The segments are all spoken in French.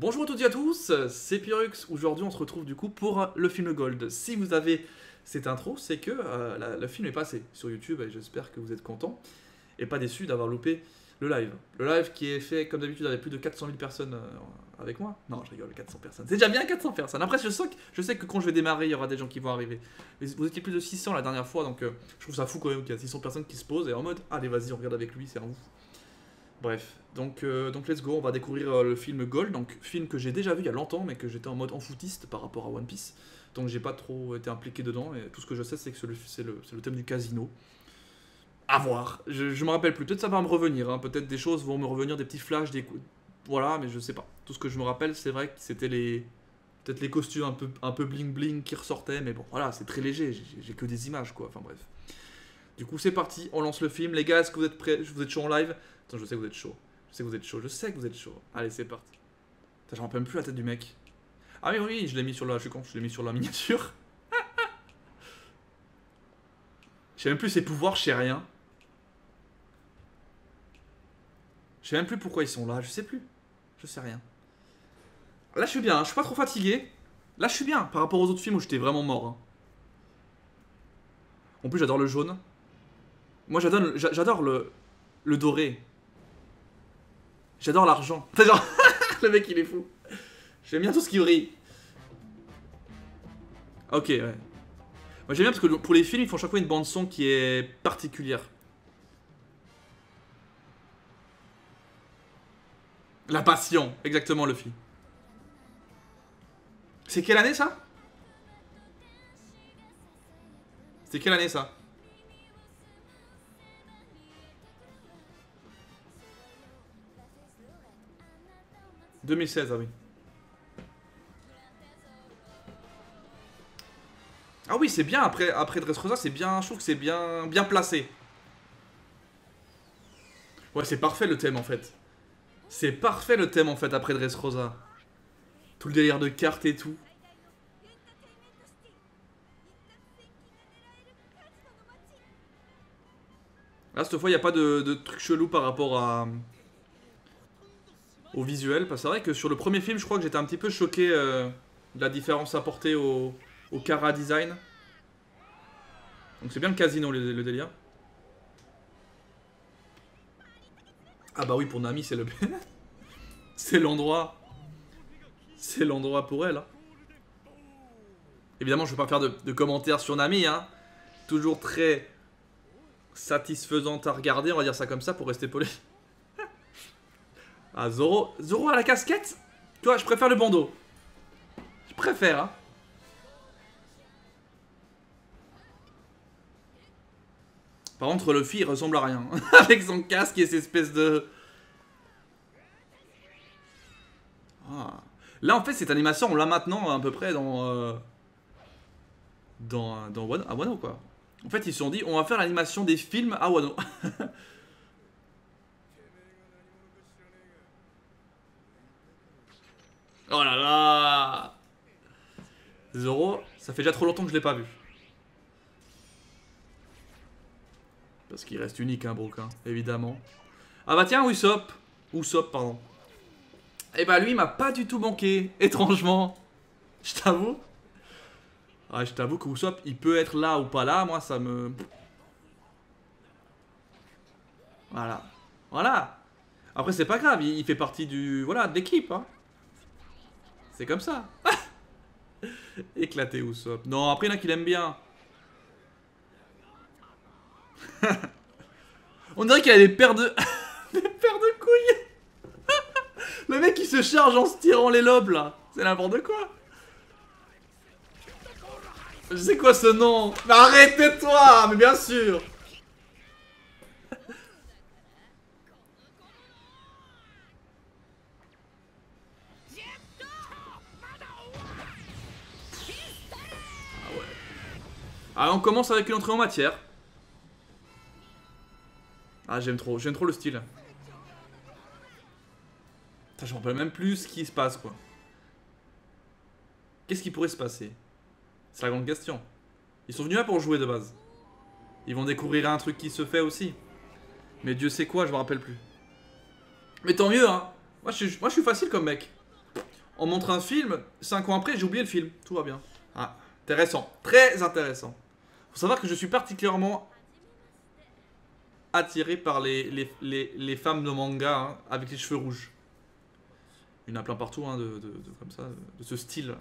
Bonjour à toutes et à tous, c'est Pyrrhux. Aujourd'hui on se retrouve du coup pour le film Gold. Si vous avez cette intro, c'est que le film est passé sur YouTube et j'espère que vous êtes contents et pas déçus d'avoir loupé le live. Le live qui est fait comme d'habitude avec plus de 400 000 personnes avec moi. Non, je rigole, 400 personnes. C'est déjà bien 400 personnes. Après je sais que quand je vais démarrer, il y aura des gens qui vont arriver. Mais vous étiez plus de 600 la dernière fois, donc je trouve ça fou quand même qu'il y a 600 personnes qui se posent et en mode allez vas-y on regarde avec lui, c'est un ouf. Bref, donc let's go, on va découvrir le film Gold, donc film que j'ai déjà vu il y a longtemps, mais que j'étais en mode enfoutiste par rapport à One Piece, donc j'ai pas trop été impliqué dedans, et tout ce que je sais c'est que c'est le thème du casino. À voir, je me rappelle plus, peut-être ça va me revenir, hein. Peut-être des choses vont me revenir, des petits flashs, voilà, mais je sais pas. Tout ce que je me rappelle c'est vrai que c'était peut-être les costumes un peu bling bling qui ressortaient, mais bon voilà, c'est très léger, j'ai que des images quoi, enfin bref. Du coup c'est parti, on lance le film, les gars, est-ce que vous êtes prêts? Vous êtes chaud en live? Attends, je sais que vous êtes chaud. Je sais que vous êtes chaud. Je sais que vous êtes chaud. Allez, c'est parti. Putain, j'en rappelle même plus la tête du mec. Ah oui, je l'ai mis sur la... Je suis con, je l'ai mis sur la miniature. Je sais même plus ses pouvoirs, je sais rien. Je sais même plus pourquoi ils sont là, je sais plus. Je sais rien. Là, je suis bien, hein. Je suis pas trop fatigué. Là, je suis bien, par rapport aux autres films où j'étais vraiment mort. Hein. En plus, j'adore le jaune. Moi, j'adore le doré. J'adore l'argent. Genre, le mec il est fou. J'aime bien tout ce qui brille. Ok, ouais. Moi j'aime bien parce que pour les films, ils font chaque fois une bande son qui est particulière. La passion, exactement le film. C'est quelle année ça? C'est quelle année ça? « 2016, ah oui. Ah oui, c'est bien, après Dressrosa, c'est bien, je trouve que c'est bien placé. Ouais, c'est parfait le thème en fait. C'est parfait le thème en fait après Dressrosa. Tout le délire de cartes et tout. Là, cette fois, il n'y a pas de truc chelou par rapport au visuel. Parce que c'est vrai que sur le premier film, je crois que j'étais un petit peu choqué de la différence apportée au Kara design. Donc c'est bien le casino, le délire. Ah bah oui, pour Nami, c'est le... c'est l'endroit... C'est l'endroit pour elle. Hein. Évidemment, je ne vais pas faire de commentaires sur Nami. Hein. Toujours très satisfaisante à regarder, on va dire ça comme ça, pour rester poli. Ah, Zoro. Zoro à la casquette? Tu vois, je préfère le bandeau. Je préfère, hein. Par contre, Luffy, il ressemble à rien. Avec son casque et ses espèces de... Ah. Là, en fait, cette animation, on l'a maintenant à peu près dans Wano, à Wano, quoi. En fait, ils se sont dit, on va faire l'animation des films à Wano. Oh là là! Zoro, ça fait déjà trop longtemps que je l'ai pas vu. Parce qu'il reste unique, hein, Brook, hein, évidemment. Ah bah tiens, Usopp. Usopp, pardon. Et bah lui, il m'a pas du tout manqué, étrangement. Je t'avoue. Ah, je t'avoue que Usopp, il peut être là ou pas là, moi ça me... Voilà. Voilà. Après, c'est pas grave, il fait partie du... Voilà, de l'équipe, hein. C'est comme ça. Éclaté Usopp. Non, après, il y en a qui l'aiment bien. On dirait qu'il a des paires de... des paires de couilles. Le mec, il se charge en se tirant les lobes, là. C'est n'importe quoi. Je sais quoi ce nom. Mais arrêtez-toi. Mais bien sûr. Ah ouais. Ah, on commence avec une entrée en matière. Ah, j'aime trop le style. Je me rappelle même plus ce qui se passe, quoi. Qu'est-ce qui pourrait se passer? C'est la grande question. Ils sont venus là pour jouer de base. Ils vont découvrir un truc qui se fait aussi. Mais Dieu sait quoi, je me rappelle plus. Mais tant mieux, hein. Moi, je suis facile comme mec. On montre un film, 5 ans après, j'ai oublié le film. Tout va bien. Ah, intéressant. Très intéressant. Faut savoir que je suis particulièrement attiré par les femmes de manga hein, avec les cheveux rouges. Il y en a plein partout, hein, comme ça, de ce style.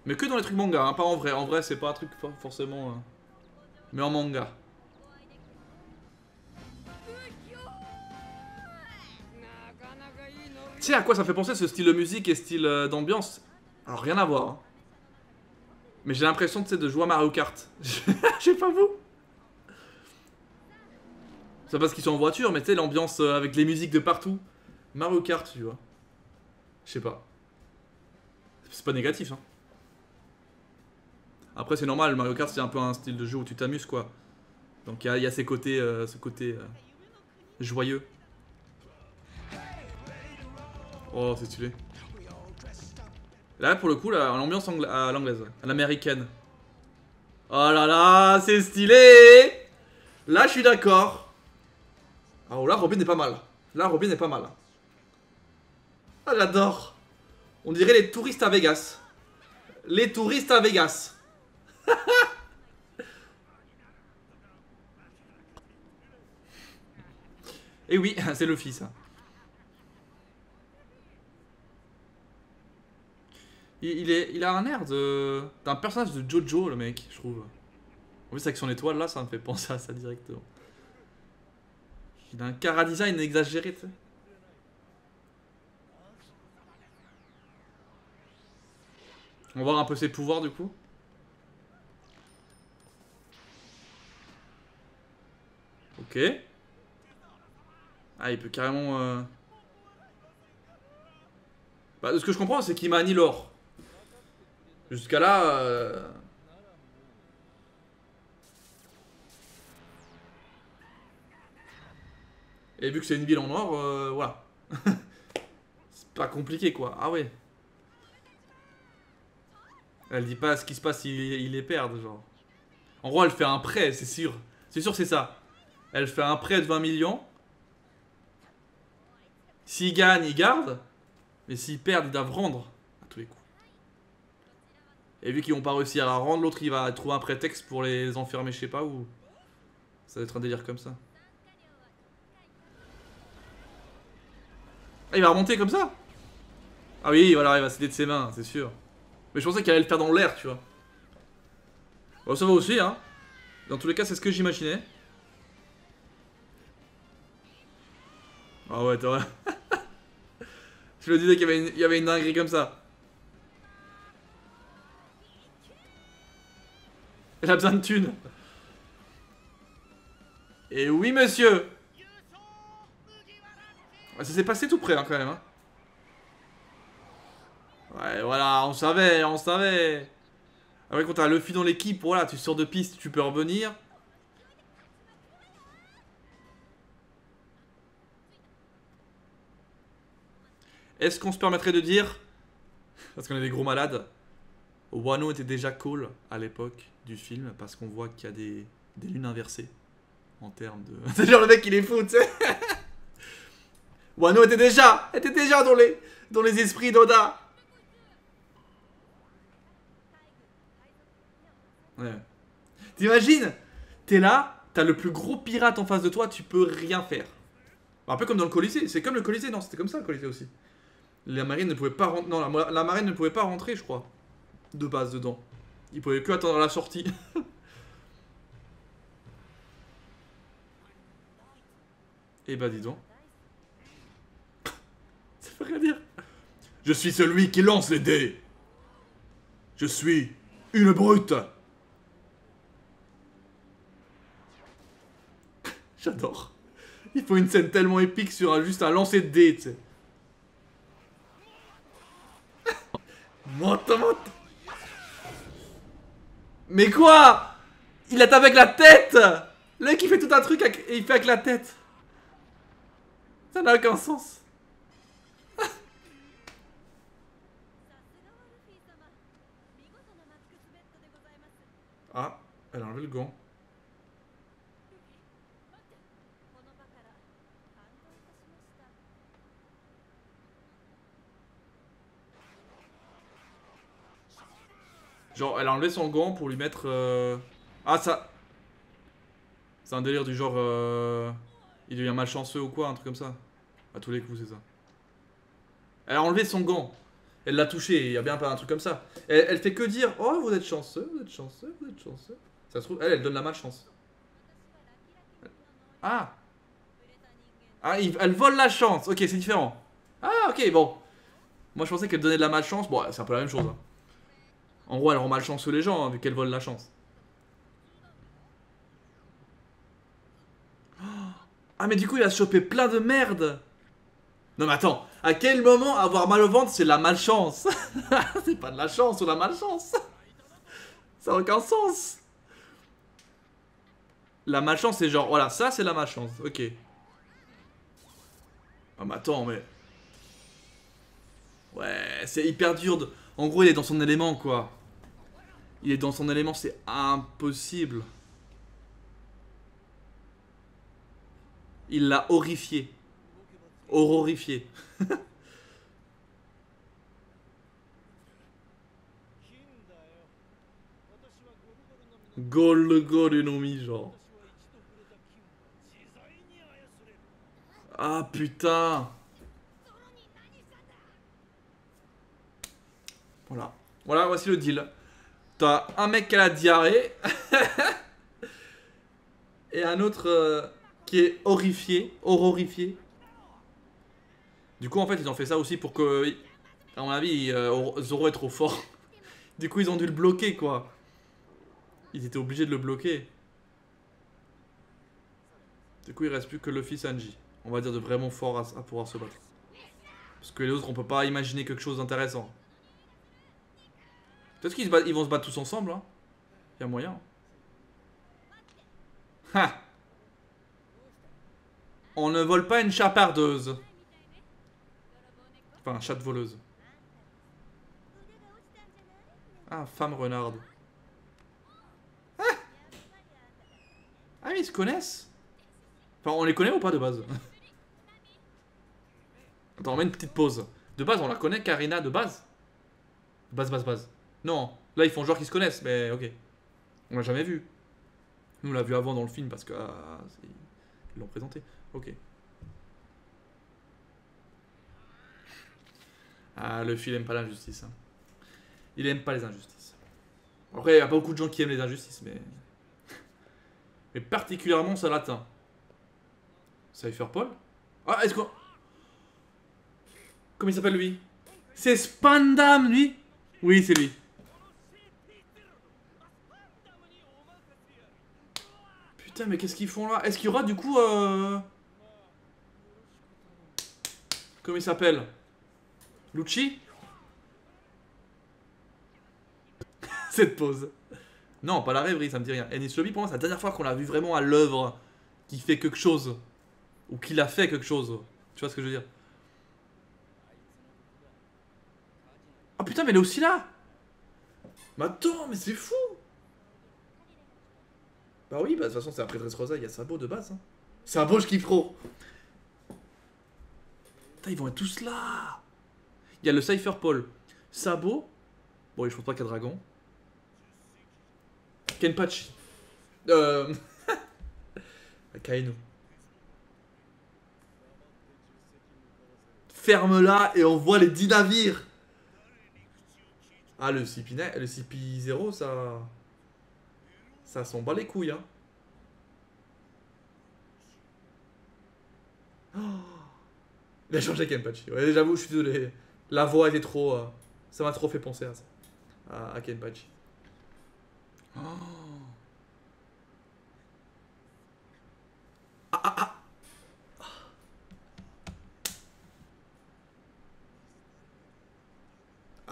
Mais que dans les trucs manga, hein, pas en vrai. En vrai, c'est pas un truc forcément... mais en manga. Tu sais à quoi ça fait penser ce style de musique et style d'ambiance? Alors rien à voir. Hein. Mais j'ai l'impression de jouer à Mario Kart. Je sais pas vous. C'est parce qu'ils sont en voiture, mais tu sais l'ambiance avec les musiques de partout. Mario Kart, tu vois. Je sais pas. C'est pas négatif, hein. Après c'est normal, Mario Kart c'est un peu un style de jeu où tu t'amuses quoi. Donc il y a ces côtés, ce côté joyeux. Oh c'est stylé. Là pour le coup, l'ambiance à l'anglaise, à l'américaine. Oh là là, c'est stylé. Là je suis d'accord. Alors là Robin est pas mal. Là Robin est pas mal. Ah j'adore. On dirait les touristes à Vegas. Les touristes à Vegas. Et oui, c'est le fils. Il a un air d'un personnage de Jojo, le mec, je trouve. En plus, avec son étoile là, ça me fait penser à ça directement. Il a un chara-design exagéré, tu sais. On va voir un peu ses pouvoirs du coup. Ok. Ah, il peut carrément... Bah, de ce que je comprends, c'est qu'il manie l'or. Jusqu'à là... Et vu que c'est une ville en or, voilà. C'est pas compliqué, quoi. Ah ouais. Elle dit pas ce qui se passe s'il les perd, genre. En gros, elle fait un prêt, c'est sûr. C'est sûr, c'est ça. Elle fait un prêt de 20 millions. S'ils gagnent, ils gardent. Mais s'ils perdent, ils doivent rendre. À tous les coups. Et vu qu'ils vont pas réussir à rendre, l'autre il va trouver un prétexte pour les enfermer, je sais pas où. Ça va être un délire comme ça. Ah, il va remonter comme ça? Ah oui, voilà, il va céder de ses mains, c'est sûr. Mais je pensais qu'il allait le faire dans l'air, tu vois. Bon, ça va aussi, hein. Dans tous les cas, c'est ce que j'imaginais. Ah ouais, t'as vrai. Je me disais qu'il y avait une dinguerie comme ça. Elle a besoin de thunes. Et oui, monsieur. Ça s'est passé tout près, hein, quand même. Hein. Ouais, voilà, on savait, on savait. Après, quand t'as Luffy dans l'équipe, voilà, tu sors de piste, tu peux revenir. Est-ce qu'on se permettrait de dire, parce qu'on est des gros malades, Wano était déjà cool à l'époque du film, parce qu'on voit qu'il y a des lunes inversées. En termes de... C'est genre le mec il est fou, tu sais. Wano était déjà dans les esprits d'Oda. Ouais. T'imagines? T'es là, t'as le plus gros pirate en face de toi, tu peux rien faire. Un peu comme dans le Colisée, c'est comme le Colisée, non, c'était comme ça le Colisée aussi. La marine ne pouvait pas rentrer, non, la marine ne pouvait pas rentrer, je crois, de base dedans. Ils pouvaient que attendre la sortie. Et bah dis donc. Ça veut rien dire. Je suis celui qui lance les dés. Je suis une brute. J'adore. Il faut une scène tellement épique sur juste un lancer de dés, tu sais. Monte. Mais quoi? Il attaque avec la tête. Le mec il fait tout un truc et il fait avec la tête. Ça n'a aucun sens. Ah, elle a enlevé le gant. Genre, elle a enlevé son gant pour lui mettre... Ah, ça... C'est un délire du genre... Il devient malchanceux ou quoi, un truc comme ça. À tous les coups, c'est ça. Elle a enlevé son gant. Elle l'a touché, il y a bien pas un truc comme ça. Elle fait que dire, oh, vous êtes chanceux, vous êtes chanceux, vous êtes chanceux. Ça se trouve, elle donne la malchance. Ah. Ah, elle vole la chance. Ok, c'est différent. Ah, ok, bon. Moi, je pensais qu'elle donnait de la malchance. Bon, c'est un peu la même chose. Hein. En gros, elle rend malchanceux les gens, hein, vu qu'elle vole la chance. Ah, mais du coup, il a chopé plein de merde. Non, mais attends. À quel moment avoir mal au ventre, c'est la malchance? C'est pas de la chance ou la malchance. Ça n'a aucun sens. La malchance, c'est genre, voilà, ça, c'est la malchance. Ok. Ah, mais attends, mais... Ouais, c'est hyper dur de... En gros, il est dans son élément, quoi. Il est dans son élément, c'est impossible. Il l'a horrifié. Horrifié. Gold gold no mi, genre. Ah, putain. Voilà. Voilà, voici le deal. T'as un mec qui a la diarrhée. Et un autre qui est horrifié. Horrifié. Du coup, en fait, ils ont fait ça aussi pour que... À mon avis, Zoro est trop fort. Du coup, ils ont dû le bloquer, quoi. Ils étaient obligés de le bloquer. Du coup, il reste plus que Luffy Sanji. On va dire de vraiment fort à pouvoir se battre. Parce que les autres, on peut pas imaginer quelque chose d'intéressant. Peut-être qu'ils vont se battre tous ensemble, hein. Il y a moyen. Ha! On ne vole pas une chapardeuse. Enfin, chatte voleuse. Ah, femme renarde. Ah! Ah oui, ils se connaissent. Enfin, on les connaît ou pas de base? Attends, on met une petite pause. De base, on la connaît, Karina, de base? Base. Non, là, ils font genre qu'ils se connaissent, mais ok. On l'a jamais vu. Nous, on l'a vu avant dans le film parce que... ils l'ont présenté. Ok. Ah, le film aime pas l'injustice. Hein. Il aime pas les injustices. Après, il y a pas beaucoup de gens qui aiment les injustices, mais... Mais particulièrement ça l'atteint. Cypher Paul? Ah, est-ce qu'on... Comment il s'appelle lui? C'est Spandam, lui? Oui, c'est lui. Putain, mais qu'est-ce qu'ils font là? Est-ce qu'il y aura du coup... Comment il s'appelle? Lucci? Cette pause. Non, pas la rêverie, ça me dit rien. Enies Lobby, pour moi, c'est la dernière fois qu'on l'a vu vraiment à l'œuvre, qui fait quelque chose. Ou qu'il a fait quelque chose. Tu vois ce que je veux dire? Ah putain, mais elle est aussi là! Mais attends, mais c'est fou! Bah oui, bah de toute façon, c'est après Dressrosa, il y a Sabo de base. Hein. Sabo, je kiffe trop! Putain, ils vont être tous là! Il y a le Cypher Paul. Sabo. Bon, je pense pas qu'il y a Dragon. Kenpachi. Kainu. Ferme-la et on voit les 10 navires! Ah, le CP0, ça... Ça s'en bat les couilles, hein. Oh, il a changé Kenpachi. Ouais, j'avoue, je suis désolé. La voix était trop... ça m'a trop fait penser à ça. À Kenpachi. Oh.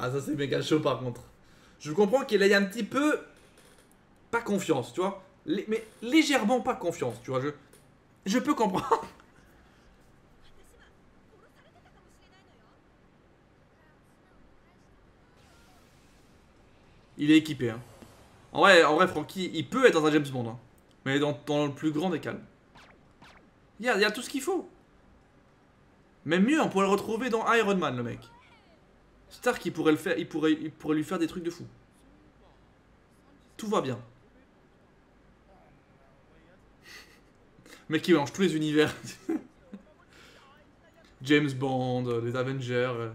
Ah, ça c'est méga chaud par contre. Je comprends qu'il ait un petit peu... Pas confiance, tu vois. Mais légèrement pas confiance, tu vois. Je peux comprendre. Il est équipé, hein. En vrai, Franky, il peut être dans un James Bond, hein. Mais dans le plus grand des calmes. Il y a tout ce qu'il faut. Même mieux, on pourrait le retrouver dans Iron Man, le mec. Stark, il pourrait le faire, il pourrait lui faire des trucs de fou. Tout va bien. Mec qui mélange tous les univers. James Bond, les Avengers.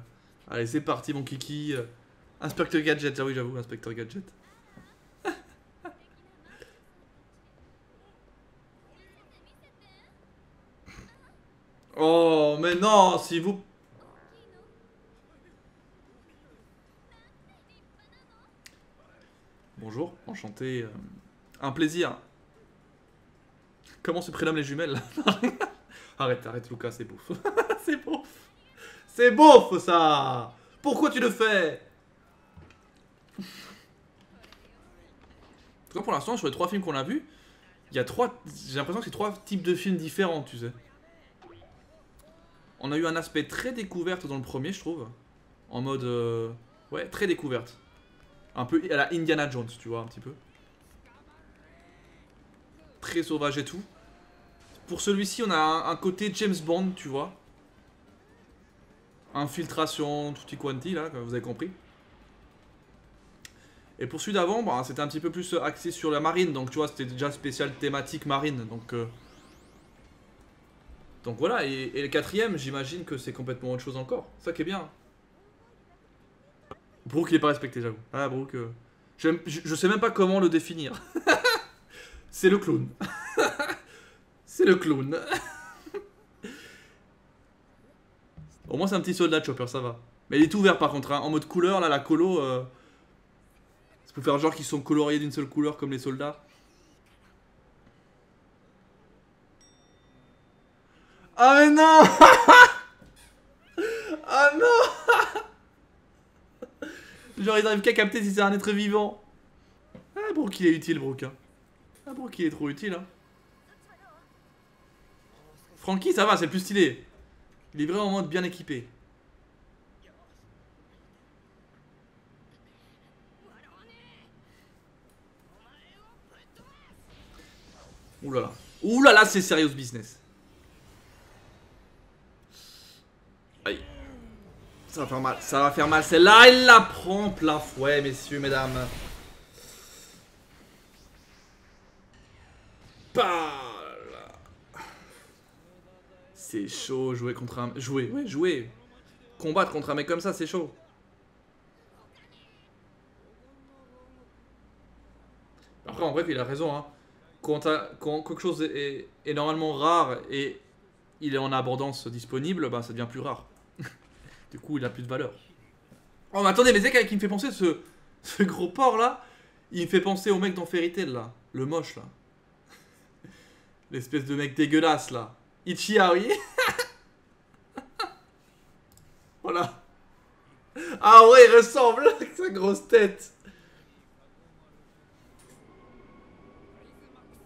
Allez, c'est parti, mon kiki. Inspecteur Gadget, ah oui, j'avoue, Inspecteur Gadget. Oh, mais non, si vous... Bonjour, enchanté. Un plaisir. Comment se prénomment les jumelles? Arrête, arrête, Lucas, c'est beauf. C'est beauf. C'est beauf, ça. Pourquoi tu le fais? En tout cas, pour l'instant, sur les 3 films qu'on a vus, il y a 3... J'ai l'impression que c'est 3 types de films différents, tu sais. On a eu un aspect très découverte dans le premier, je trouve. En mode... Ouais, très découverte. Un peu à la Indiana Jones, tu vois, un petit peu. Très sauvage et tout. Pour celui-ci, on a un côté James Bond, tu vois. Infiltration, tutti quanti, là, comme vous avez compris. Et pour celui d'avant, bah, c'était un petit peu plus axé sur la marine. Donc, tu vois, c'était déjà spécial thématique marine. Donc voilà, et le 4ème, j'imagine que c'est complètement autre chose encore. Ça qui est bien. Brooke, il est pas respecté, j'avoue. Ah, Brooke... Je sais même pas comment le définir. C'est le clown. C'est le clown. Au moins, c'est un petit soldat, Chopper, ça va. Mais il est tout vert, par contre. Hein. En mode couleur, là, la colo... C'est pour faire genre qu'ils sont coloriés d'une seule couleur, comme les soldats. Ah, mais non. Ah, non. Genre, ils arrivent qu'à capter si c'est un être vivant. Ah, Brooke, il est utile, Brooke. Hein. Ah, Brooke, il est trop utile. Hein. Frankie, ça va, c'est plus stylé. Il est vraiment en mode bien équipé. Ouh là là. Ouh là là, c'est serious business. Aïe. Ça va faire mal, ça va faire mal. Celle-là, elle la prend plein fouet, messieurs, mesdames. C'est chaud, jouer contre un... Jouer, ouais, jouer. Combattre contre un mec comme ça, c'est chaud. Après, en vrai, il a raison, hein. Quand quelque chose est normalement rare et il est en abondance disponible, bah ça devient plus rare. Du coup, il a plus de valeur. Oh, mais attendez, mais c'est qui me fait penser, ce gros porc là, il me fait penser au mec dans Fairy Tail là. Le moche là. L'espèce de mec dégueulasse là. Ichiya, oui. Voilà. Ah ouais, il ressemble avec sa grosse tête.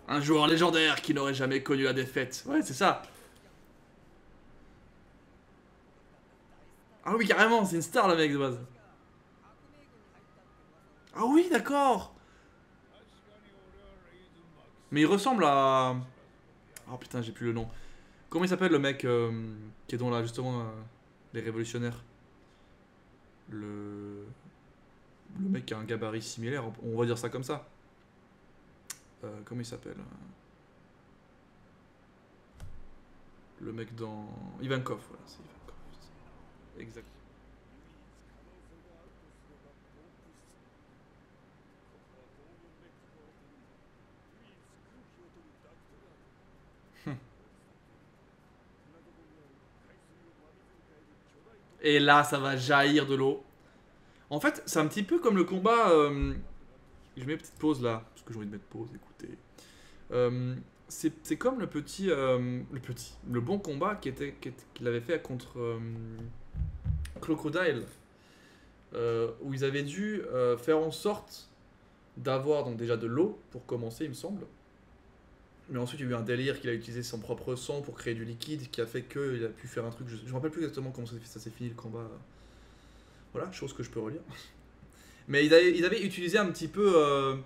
Un joueur légendaire qui n'aurait jamais connu la défaite. Ouais, c'est ça. Ah oui, carrément, c'est une star le mec de base. Ah oui, d'accord. Mais il ressemble à... Oh putain, j'ai plus le nom. Comment il s'appelle le mec qui est dans là, justement, les révolutionnaires? Le mec qui a un gabarit similaire, on va dire ça comme ça. Comment il s'appelle? Le mec dans... Ivankov, voilà, c'est Ivankov. Exact. Et là, ça va jaillir de l'eau. En fait, c'est un petit peu comme le combat... Je mets une petite pause là, parce que j'ai envie de mettre pause, écoutez. C'est comme le bon combat qu'il avait fait contre Crocodile. Où ils avaient dû faire en sorte d'avoir donc déjà de l'eau pour commencer, il me semble. Mais ensuite, il y a eu un délire qu'il a utilisé son propre sang pour créer du liquide qui a fait qu'il a pu faire un truc. Je me rappelle plus exactement comment ça s'est fini le combat. Voilà, chose que je peux relire. Mais ils avaient utilisé un petit peu.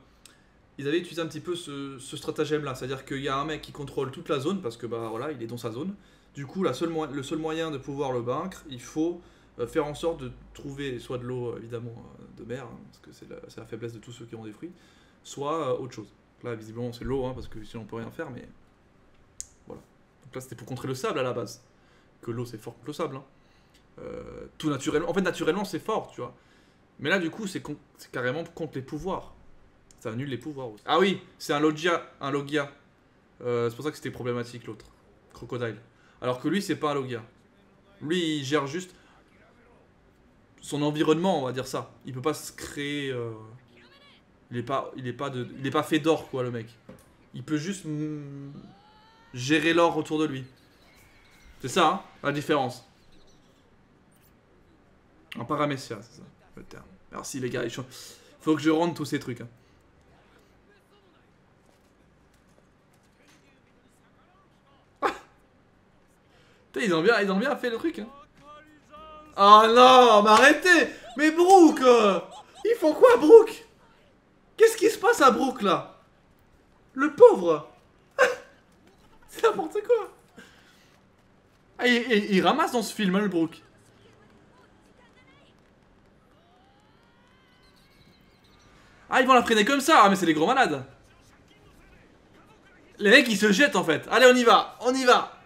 Ce stratagème-là. C'est-à-dire qu'il y a un mec qui contrôle toute la zone parce que bah voilà, il est dans sa zone. Du coup, le seul moyen de pouvoir le vaincre, il faut faire en sorte de trouver soit de l'eau évidemment de mer, hein, parce que c'est la faiblesse de tous ceux qui ont des fruits, soit autre chose. Là, visiblement, c'est l'eau, hein, parce que sinon on peut rien faire, mais voilà. Donc là, c'était pour contrer le sable à la base. Que l'eau, c'est fort contre le sable. Hein. Tout naturellement. En fait, naturellement, c'est fort, tu vois. Mais là, du coup, c'est carrément contre les pouvoirs. Ça annule les pouvoirs aussi. Ah oui, c'est un Logia. Un Logia. C'est pour ça que c'était problématique, l'autre. Crocodile. Alors que lui, c'est pas un Logia. Lui, il gère juste son environnement, on va dire ça. Il peut pas se créer. Il est pas fait d'or, quoi, le mec. Il peut juste gérer l'or autour de lui. C'est ça, hein, la différence. Un paramécia, c'est ça, le terme. Merci, les gars. Faut que je rende tous ces trucs. Hein. Putain, ils ont bien fait le truc. Hein. Oh non, mais arrêtez. Mais Brooke ils font quoi, Brooke? Qu'est-ce qui se passe à Brooke, là? Le pauvre. C'est n'importe quoi. Ah, il ramasse dans ce film, hein, le Brooke. Ah, ils vont la freiner comme ça. Ah, mais c'est des gros malades. Les mecs, ils se jettent, en fait. Allez, on y va. On y va.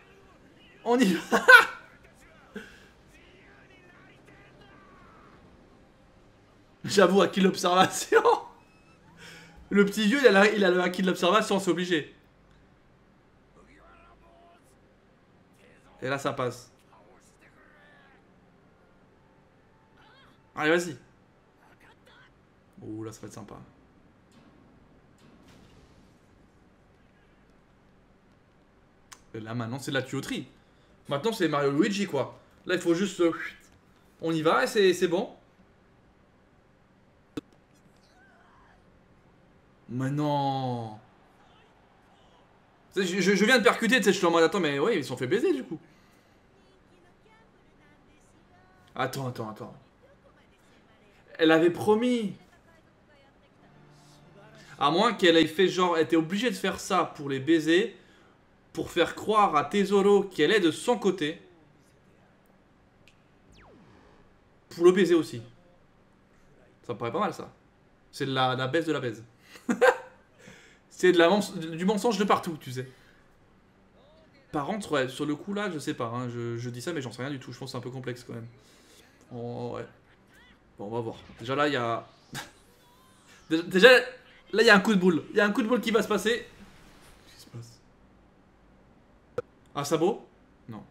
On y va. J'avoue, acquis de l'observation. Le petit vieux, il a le acquis de l'observation, c'est obligé. Et là, ça passe. Allez, vas-y. Ouh, là, ça va être sympa. Et là, maintenant, c'est de la tuyauterie. Maintenant, c'est Mario Luigi, quoi. Là, il faut juste... on y va et c'est bon. Mais non. Je viens de percuter, tu sais, je suis en mode, attends, mais ouais, ils se sont fait baiser, du coup. Attends. Elle avait promis. À moins qu'elle ait fait genre, elle était obligée de faire ça pour les baiser, pour faire croire à Tesoro qu'elle est de son côté. Pour le baiser aussi. Ça me paraît pas mal, ça. C'est de la baisse de la baise. C'est du mensonge de partout, tu sais. Par contre, ouais, sur le coup là, je sais pas. Hein, je dis ça, mais j'en sais rien du tout. Je pense que c'est un peu complexe quand même. Oh, ouais. Bon, on va voir. Déjà là, il y a. Déjà, là, il y a un coup de boule. Il y a un coup de boule qui va se passer. Qu'est-ce qui se passe? Un sabot? Non.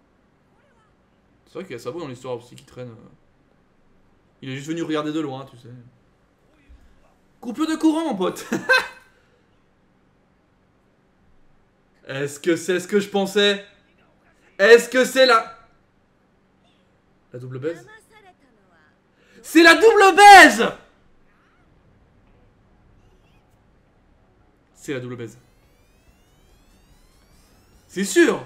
C'est vrai qu'il y a sabot dans l'histoire aussi qui traîne. Il est juste venu regarder de loin, tu sais. Coupure de courant, mon pote. Est-ce que c'est ce que je pensais? Est-ce que c'est la double baise? C'est la double baise! C'est la double baise. C'est sûr!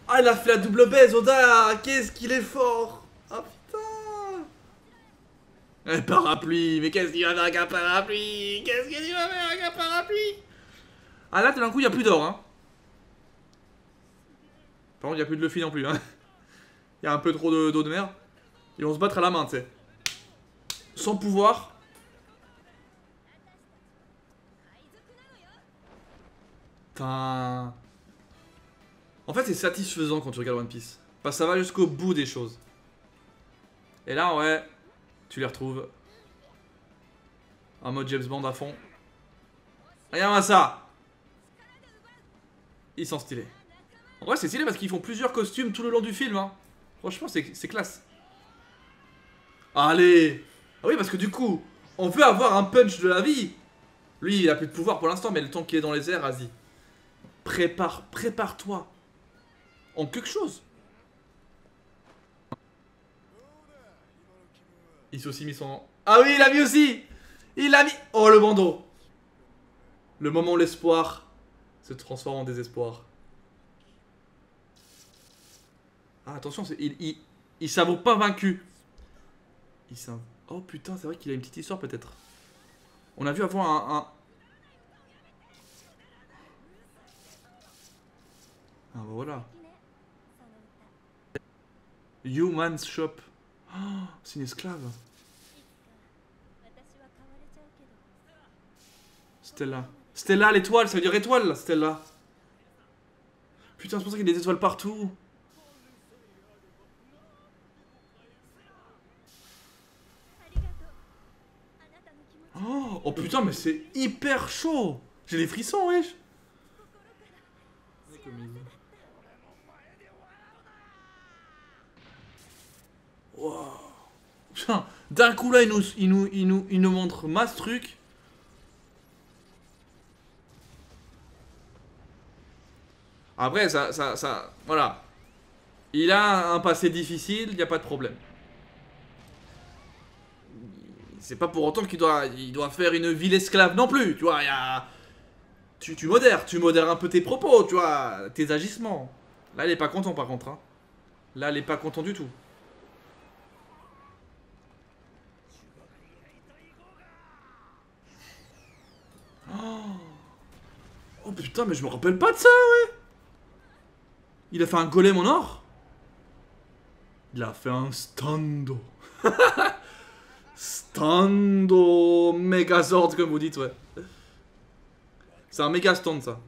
Ah, il a fait la double baise, Oda! Qu'est-ce qu'il est fort! Ah putain! Un parapluie! Mais qu'est-ce qu'il va faire avec un parapluie? Qu'est-ce qu'il va faire avec un parapluie? Ah là, tout d'un coup, il n'y a plus d'or, hein. Par contre, il n'y a plus de Luffy non plus, hein. Il y a un peu trop d'eau de mer. Ils vont se battre à la main, tu sais. Sans pouvoir. Putain. En fait, c'est satisfaisant quand tu regardes One Piece. Parce que ça va jusqu'au bout des choses. Et là, ouais, tu les retrouves. En mode James Bond à fond. Regarde-moi ça. Ils sont stylés. En vrai, c'est stylé parce qu'ils font plusieurs costumes tout le long du film. Hein. Franchement, c'est classe. Allez. Ah oui, parce que du coup, on peut avoir un punch de la vie. Lui, il a plus de pouvoir pour l'instant, mais le temps qu'il est dans les airs, vas-y. Prépare-toi. En quelque chose. Il s'est aussi mis son... Ah oui, il a mis aussi. Il a mis... Oh, le bandeau. Le moment où l'espoir se transforme en désespoir. Ah, attention, il s'avoue pas vaincu. Oh putain, c'est vrai qu'il a une petite histoire peut-être. On a vu avant un... Ah bah voilà. Human's Shop. Oh, c'est une esclave. Stella. Stella, l'étoile, ça veut dire étoile, là, Stella. Putain, c'est pour ça qu'il y a des étoiles partout. Oh, oh putain, mais c'est hyper chaud. J'ai les frissons, wesh. Wow. Putain, d'un coup là, il nous montre masse truc. Après, voilà. Il a un passé difficile, il n'y a pas de problème. C'est pas pour autant qu'il doit faire une ville esclave non plus, tu vois, il y a... Tu modères un peu tes propos, tu vois, tes agissements. Là, il est pas content par contre, hein. Là, il est pas content du tout. Oh putain, mais je me rappelle pas de ça, ouais. Il a fait un golem en or. Il a fait un stando. Stando Megazord, comme vous dites, ouais. C'est un méga stand, ça.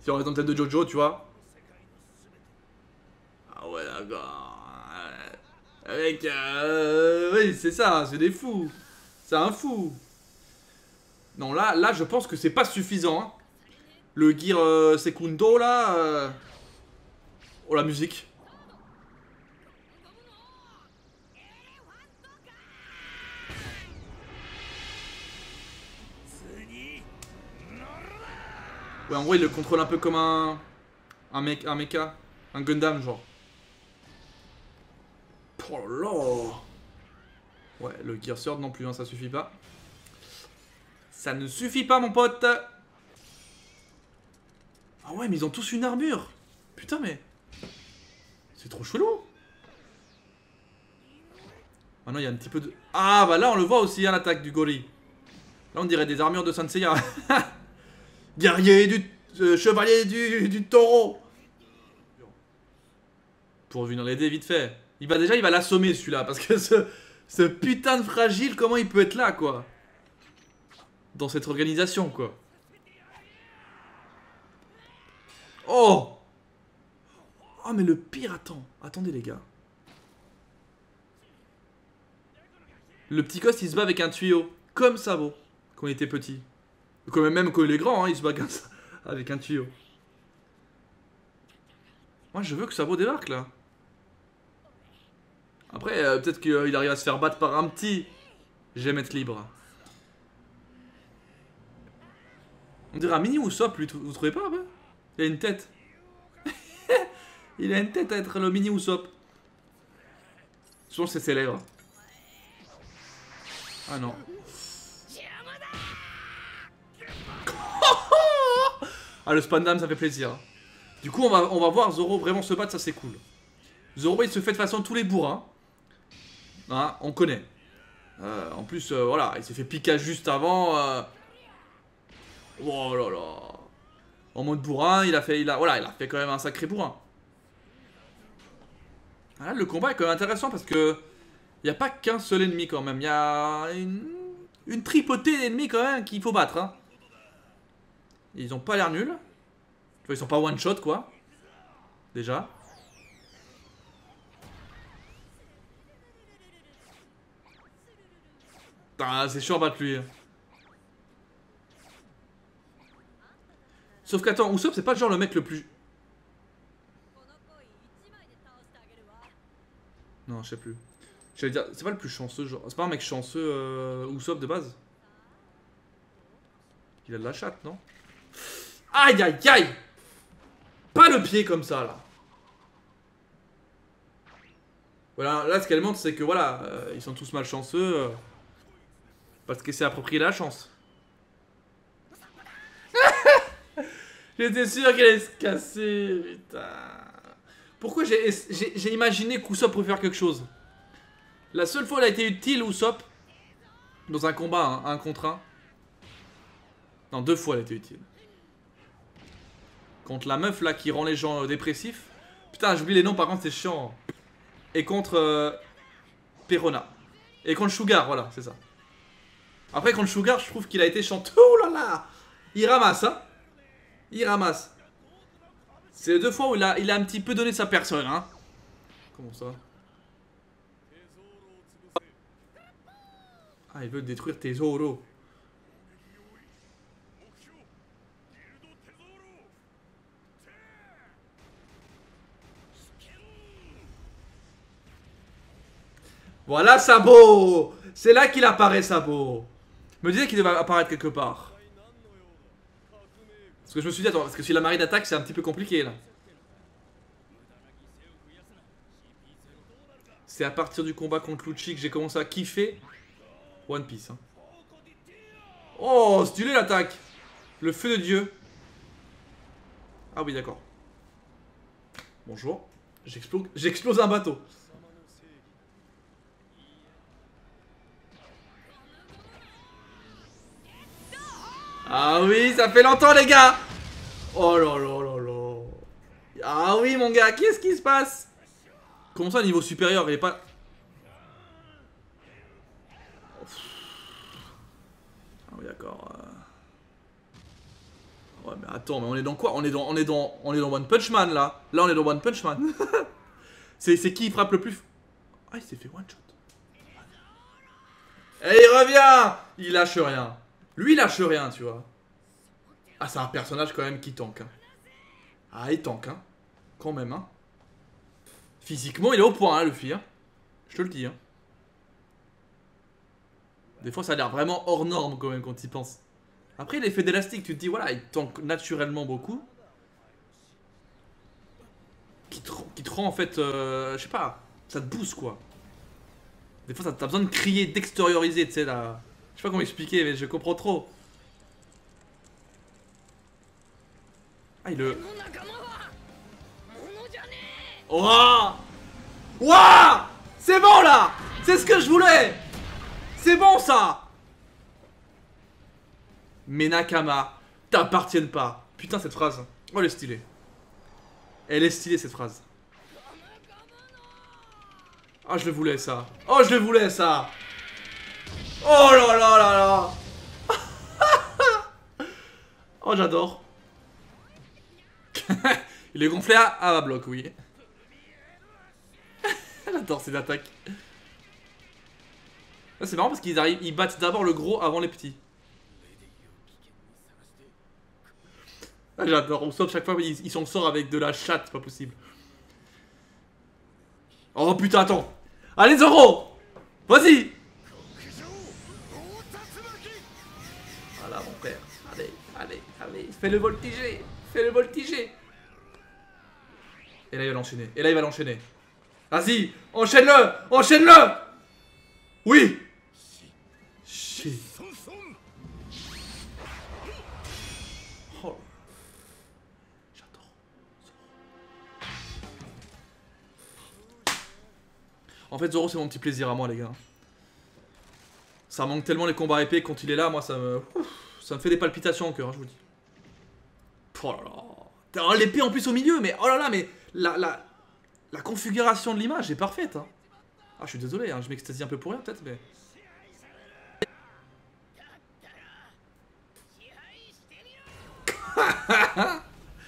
Si on reste dans tête de Jojo, tu vois. Ah ouais, d'accord. Avec... oui, c'est ça, c'est des fous. C'est un fou. Non, là, je pense que c'est pas suffisant, hein. Le Gear Secundo, là... Oh, la musique. Ouais, en gros, il le contrôle un peu comme un mecha. Un Gundam, genre. Oh là. Ouais, le Gear Sword non plus, hein, ça suffit pas. Ça ne suffit pas, mon pote. Ah ouais, mais ils ont tous une armure. Putain, mais... C'est trop chelou. Ah non, il y a un petit peu de... Ah, bah là, on le voit aussi, hein, l'attaque du gorille. Là, on dirait des armures de Saint Seiya. Guerrier du... chevalier du taureau. Pour venir l'aider vite fait. Il va l'assommer, celui-là. Parce que ce putain de fragile, comment il peut être là, quoi. Dans cette organisation, quoi. Oh! Oh, mais le pire, attendez, les gars. Le petit gosse, il se bat avec un tuyau. Comme Sabo, quand il était petit. Même quand il est grand, hein, il se bat comme ça, avec un tuyau. Moi, je veux que Sabo débarque, là. Après, peut-être qu'il arrive à se faire battre par un petit. J'aime être libre. On dirait un mini Usopp, lui, vous trouvez pas, bah? Il a une tête. Il a une tête à être le mini Usopp. Je pense que c'est ses lèvres. Ah non. Ah, le Spandam, ça fait plaisir. Du coup, on va voir Zoro vraiment se battre, ça c'est cool. Zoro, il se fait de façon tous les bourrins. Hein, on connaît. En plus, voilà, il s'est fait piquer juste avant. Oh là là. En mode bourrin, il a fait quand même un sacré bourrin. Ah, là, le combat est quand même intéressant parce que il n'y a pas qu'un seul ennemi quand même. Il y a une tripotée d'ennemis quand même qu'il faut battre. Hein. Ils ont pas l'air nuls. Tu vois, ils sont pas one shot quoi. Déjà. Putain, c'est chiant à battre lui. Sauf qu'attends, Usopp c'est pas genre le mec le plus... Non, je sais plus. J'allais dire, c'est pas le plus chanceux, genre. C'est pas un mec chanceux, Usopp de base. Il a de la chatte, non? Aïe aïe aïe! Pas le pied comme ça, là. Voilà, là ce qu'elle montre, c'est que voilà, ils sont tous malchanceux. Parce que c'est approprié la chance. J'étais sûr qu'elle allait se casser, putain. Pourquoi j'ai imaginé qu'Usopp pouvait faire quelque chose? La seule fois où elle a été utile, Usopp, dans un combat, un contre un. Non, 2 fois elle a été utile. Contre la meuf là qui rend les gens dépressifs. Putain, j'oublie les noms, par contre, c'est chiant. Et contre Perona. Et contre Sugar, voilà, c'est ça. Après, contre Sugar, je trouve qu'il a été chanté. Oh là là! Il ramasse, hein? Il ramasse. C'est les 2 fois où il a un petit peu donné sa personne, hein? Comment ça? Ah, il veut détruire tes Zoro. Voilà Sabo! C'est là qu'il apparaît, Sabo. Je me disais qu'il devait apparaître quelque part. Parce que je me suis dit, attends, parce que si la marine attaque, c'est un petit peu compliqué là. C'est à partir du combat contre Lucci que j'ai commencé à kiffer One Piece. Hein. Oh, stylé l'attaque! Le feu de Dieu. Ah oui, d'accord. Bonjour. J'explose un bateau. Ah oui, ça fait longtemps les gars. Oh là là là là. Ah oui mon gars, qu'est-ce qui se passe? Comment ça niveau supérieur, il est pas... Ah oui d'accord. Ouais mais attends, mais on est dans quoi? On est dans One Punch Man là. Là on est dans One Punch Man. C'est qui il frappe le plus? Ah il s'est fait one shot. Et il revient. Il lâche rien. Lui il lâche rien tu vois. Ah c'est un personnage quand même qui tank hein. Ah il tank hein. Quand même hein. Physiquement il est au point hein Luffy hein. Je te le dis hein. Des fois ça a l'air vraiment hors norme quand même quand tu y penses. Après l'effet d'élastique tu te dis voilà il tank naturellement beaucoup. Qui te rend en fait je sais pas. Ça te booste quoi. Des fois t'as besoin de crier, d'extérioriser tu sais là. Je sais pas comment expliquer mais je comprends trop. Ah il le... Ouah! Ouah! C'est bon là! C'est ce que je voulais! C'est bon ça! Mes Nakama t'appartiennent pas. Putain cette phrase. Oh elle est stylée. Elle est stylée cette phrase. Ah je le voulais ça. Oh je le voulais ça. Oh là là là là. Oh j'adore. Il est gonflé à bloc oui. J'adore ces attaques. C'est marrant parce qu'ils arrivent, ils battent d'abord le gros avant les petits. Ah, j'adore, on saute chaque fois, ils s'en sortent avec de la chatte, c'est pas possible. Oh putain, attends. Allez Zoro. Vas-y. Voilà mon père. Allez, allez, allez. Fais le voltiger. Fais le voltiger. Et là il va l'enchaîner. Et là il va l'enchaîner. Vas-y, enchaîne-le. Enchaîne-le. Oui. Shit. Oh. J'adore. En fait Zoro c'est mon petit plaisir à moi les gars. Ça manque tellement les combats épais quand il est là, moi ça me fait des palpitations au cœur, hein, je vous dis. Oh là là. Oh, l'épée en plus au milieu, mais oh là là, mais la configuration de l'image est parfaite. Hein. Ah je suis désolé, hein, je m'extasie un peu pour rien peut-être, mais...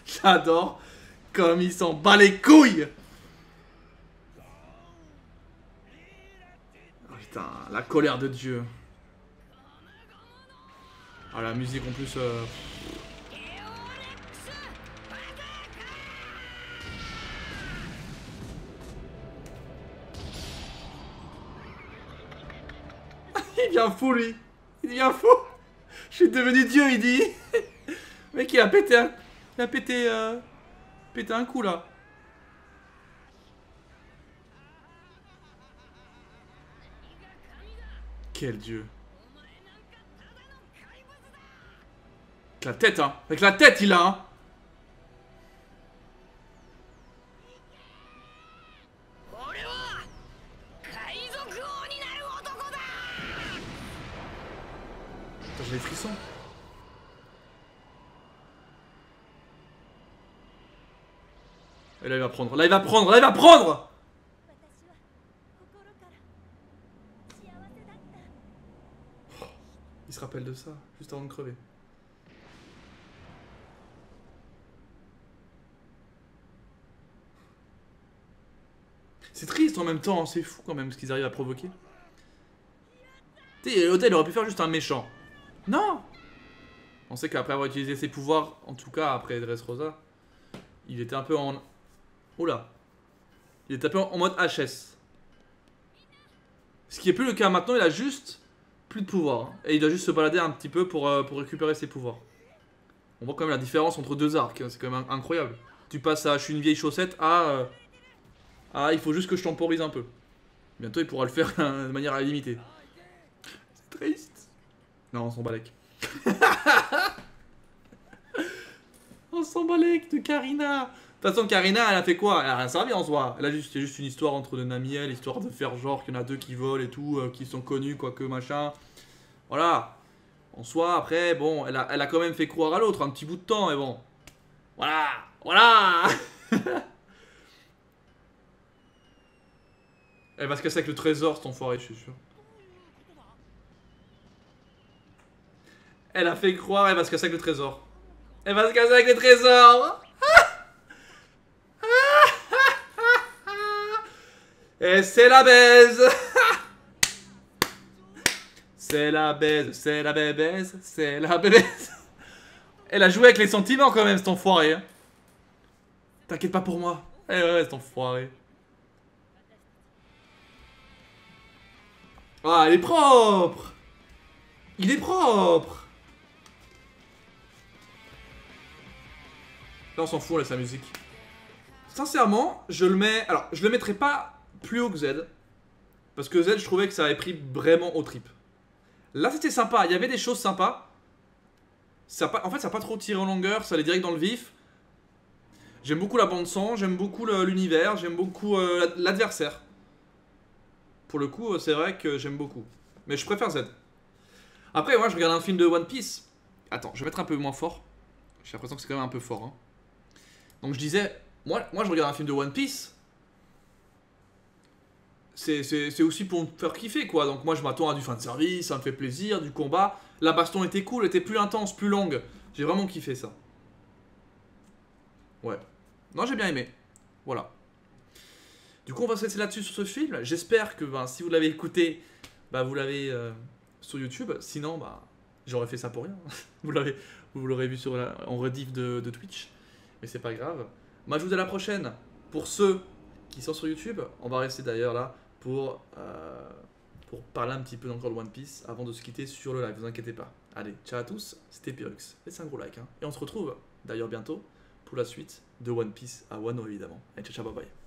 J'adore comme il s'en bat les couilles. Oh, putain, la colère de Dieu. Ah la musique en plus... Il devient fou lui. Il devient fou. Je suis devenu Dieu il dit. Le mec il a pété un... Il a pété... pété un coup là. Quel dieu. Avec la tête hein. Avec la tête il a hein. Putain, j'ai les frissons. Et là il va prendre, là il va prendre, là il va prendre. Il se rappelle de ça, juste avant de crever. C'est triste en même temps, hein, c'est fou quand même ce qu'ils arrivent à provoquer. Tu sais, l'hôtel aurait pu faire juste un méchant. Non! On sait qu'après avoir utilisé ses pouvoirs, en tout cas après Dressrosa, il était un peu en... Oula! Il était un peu en mode HS. Ce qui est plus le cas maintenant, il a juste plus de pouvoir. Hein. Et il doit juste se balader un petit peu pour récupérer ses pouvoirs. On voit quand même la différence entre deux arcs, hein. C'est quand même incroyable. Tu passes à je suis une vieille chaussette à... ah, il faut juste que je temporise un peu. Bientôt, il pourra le faire de manière illimitée. C'est triste. Non, on s'en balèque. On s'en balèque de Karina. De toute façon, Karina, elle a fait quoi? Elle a rien servi en soi. Elle a juste, c'est juste une histoire entre deux Namiel, histoire de faire genre qu'il y en a deux qui volent et tout, qui sont connus, quoique machin. Voilà. En soi, après, bon, elle a quand même fait croire à l'autre un petit bout de temps, mais bon. Voilà. Voilà. Elle va se casser avec le trésor, cet enfoiré, je suis sûr. Elle a fait croire, elle va se casser avec le trésor. Elle va se casser avec le trésor. Et c'est la baise. C'est la baise, c'est la bébèse, c'est la bébèse. Elle a joué avec les sentiments quand même, cet enfoiré. Hein. T'inquiète pas pour moi. Eh ouais, cet enfoiré. Ah, il est propre. Il est propre. Là, on s'en fout, on laisse la musique. Sincèrement, je le mets... Alors, je le mettrai pas plus haut que Z. Parce que Z, je trouvais que ça avait pris vraiment au trip. Là, c'était sympa. Il y avait des choses sympas. En fait, ça n'a pas trop tiré en longueur. Ça allait direct dans le vif. J'aime beaucoup la bande-son. J'aime beaucoup l'univers. J'aime beaucoup l'adversaire. Pour le coup, c'est vrai que j'aime beaucoup. Mais je préfère Z. Après, moi, je regarde un film de One Piece. Attends, je vais mettre un peu moins fort. J'ai l'impression que c'est quand même un peu fort. Hein. Donc, je disais... Moi, je regarde un film de One Piece. C'est aussi pour me faire kiffer, quoi. Donc, moi, je m'attends à du fanservice, ça me fait plaisir, du combat. La baston était cool, était plus intense, plus longue. J'ai vraiment kiffé ça. Ouais. Non, j'ai bien aimé. Voilà. Du coup, on va se laisser là-dessus sur ce film. J'espère que si vous l'avez écouté, vous l'avez sur YouTube. Sinon, j'aurais fait ça pour rien. vous l'aurez vu en rediff de Twitch. Mais c'est pas grave. Moi, je vous dis à la prochaine. Pour ceux qui sont sur YouTube, on va rester d'ailleurs là pour parler un petit peu encore de One Piece avant de se quitter sur le live. Vous inquiétez pas. Allez, ciao à tous. C'était Pyrrhux. Laissez un gros like. Hein. Et on se retrouve d'ailleurs bientôt pour la suite de One Piece à Wano évidemment. Allez, ciao, ciao, bye bye.